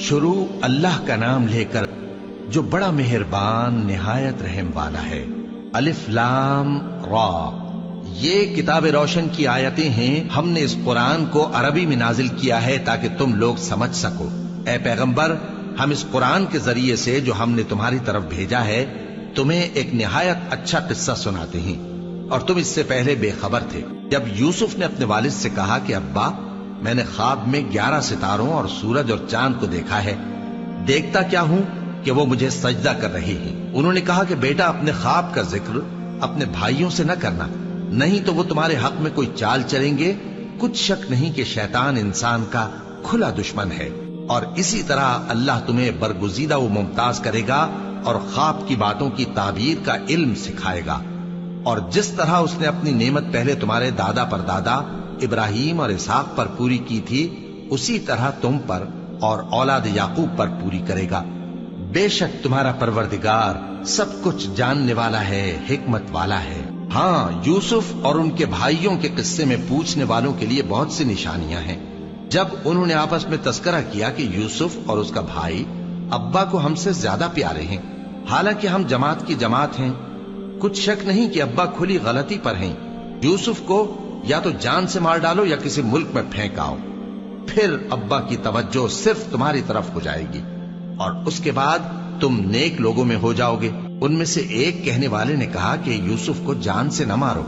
شروع اللہ کا نام لے کر جو بڑا مہربان نہایت رحم والا ہے۔ الف لام را، یہ کتاب روشن کی آیتیں ہیں۔ ہم نے اس قرآن کو عربی میں نازل کیا ہے تاکہ تم لوگ سمجھ سکو۔ اے پیغمبر، ہم اس قرآن کے ذریعے سے جو ہم نے تمہاری طرف بھیجا ہے تمہیں ایک نہایت اچھا قصہ سناتے ہیں، اور تم اس سے پہلے بے خبر تھے۔ جب یوسف نے اپنے والد سے کہا کہ ابا، میں نے خواب میں 11 ستاروں اور سورج اور چاند کو دیکھا ہے، دیکھتا کیا ہوں کہ وہ مجھے سجدہ کر رہے ہیں۔ انہوں نے کہا کہ بیٹا، اپنے خواب کا ذکر اپنے بھائیوں سے نہ کرنا، نہیں تو وہ تمہارے حق میں کوئی چال چلیں گے۔ کچھ شک نہیں کہ شیطان انسان کا کھلا دشمن ہے، اور اسی طرح اللہ تمہیں برگزیدہ و ممتاز کرے گا اور خواب کی باتوں کی تعبیر کا علم سکھائے گا، اور جس طرح اس نے اپنی نعمت پہلے تمہارے دادا پر دادا ابراہیم اور اسحاق پر پوری کی تھی، اسی طرح تم پر اور اولاد یعقوب پر پوری کرے گا۔ بے شک تمہارا پروردگار سب کچھ جاننے والا ہے، حکمت والا ہے۔ ہاں، یوسف اور ان کے بھائیوں کے قصے میں پوچھنے والوں کے لیے بہت سی نشانیاں ہیں۔ جب انہوں نے آپس میں تذکرہ کیا کہ یوسف اور اس کا بھائی ابا کو ہم سے زیادہ پیارے ہیں، حالانکہ ہم جماعت کی جماعت ہیں، کچھ شک نہیں کہ ابا کھلی غلطی پر ہیں۔ یوسف کو یا تو جان سے مار ڈالو یا کسی ملک میں پھینک آؤ، پھر ابا کی توجہ صرف تمہاری طرف ہو جائے گی، اور اس کے بعد تم نیک لوگوں میں ہو جاؤ گے۔ ان میں سے ایک کہنے والے نے کہا کہ یوسف کو جان سے نہ مارو،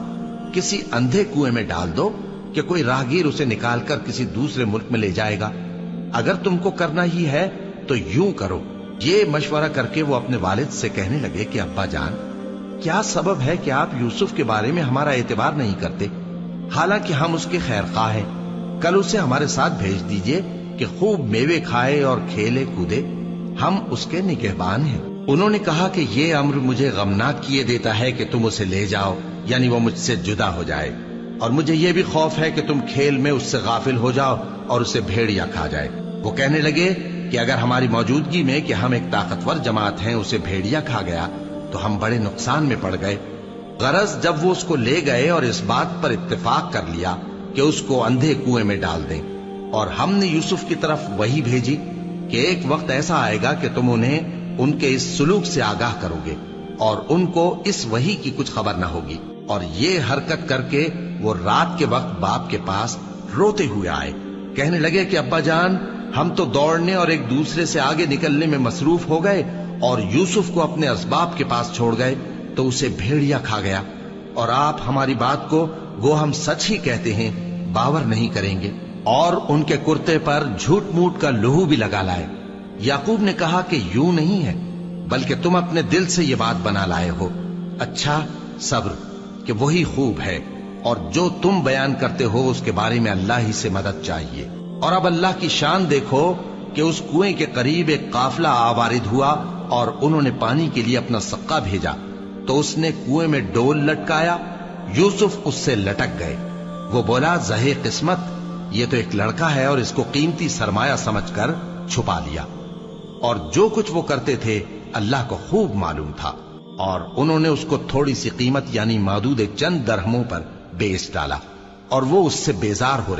کسی اندھے کنویں میں ڈال دو کہ کوئی راہگیر اسے نکال کر کسی دوسرے ملک میں لے جائے گا۔ اگر تم کو کرنا ہی ہے تو یوں کرو۔ یہ مشورہ کر کے وہ اپنے والد سے کہنے لگے کہ ابا جان، کیا سبب ہے کہ آپ یوسف کے بارے میں ہمارا اعتبار نہیں کرتے، حالانکہ ہم اس کے خیر خواہ ہیں؟ کل اسے ہمارے ساتھ بھیج دیجئے کہ خوب میوے کھائے اور کھیلے کودے، ہم اس کے نگہبان ہیں۔ انہوں نے کہا کہ یہ امر مجھے غمناک کیے دیتا ہے کہ تم اسے لے جاؤ، یعنی وہ مجھ سے جدا ہو جائے، اور مجھے یہ بھی خوف ہے کہ تم کھیل میں اس سے غافل ہو جاؤ اور اسے بھیڑیا کھا جائے۔ وہ کہنے لگے کہ اگر ہماری موجودگی میں کہ ہم ایک طاقتور جماعت ہیں اسے بھیڑیا کھا گیا تو ہم بڑے نقصان میں پڑ گئے۔ غرض جب وہ اس کو لے گئے اور اس بات پر اتفاق کر لیا کہ اس کو اندھے کنویں میں ڈال دیں، اور ہم نے یوسف کی طرف وحی بھیجی کہ ایک وقت ایسا آئے گا کہ تم انہیں ان کے اس سلوک سے آگاہ کرو گے، اور ان کو اس وحی کی کچھ خبر نہ ہوگی۔ اور یہ حرکت کر کے وہ رات کے وقت باپ کے پاس روتے ہوئے آئے، کہنے لگے کہ ابا جان، ہم تو دوڑنے اور ایک دوسرے سے آگے نکلنے میں مصروف ہو گئے اور یوسف کو اپنے اسباب کے پاس چھوڑ گئے تو اسے بھیڑیا کھا گیا، اور آپ ہماری بات کو گو ہم سچ ہی کہتے ہیں باور نہیں کریں گے۔ اور ان کے کرتے پر جھوٹ موٹ کا لہو بھی لگا لائے۔ یعقوب نے کہا کہ یوں نہیں ہے، بلکہ تم اپنے دل سے یہ بات بنا لائے ہو۔ اچھا، صبر کہ وہی خوب ہے، اور جو تم بیان کرتے ہو اس کے بارے میں اللہ ہی سے مدد چاہیے۔ اور اب اللہ کی شان دیکھو کہ اس کنویں کے قریب ایک قافلہ آوارد ہوا اور انہوں نے پانی کے لیے اپنا سقا بھیجا، تو اس نے کنویں میں ڈول لٹکایا، یوسف اس سے لٹک گئے۔ وہ بولا، زہے قسمت، یہ تو ایک لڑکا ہے، اور اس کو قیمتی سرمایہ سمجھ کر چھپا لیا۔ اور جو کچھ وہ کرتے تھے اللہ کو خوب معلوم تھا، اور انہوں نے اس کو تھوڑی سی قیمت یعنی معدود چند درہموں پر بیچ ڈالا، اور وہ اس سے بیزار ہو رہے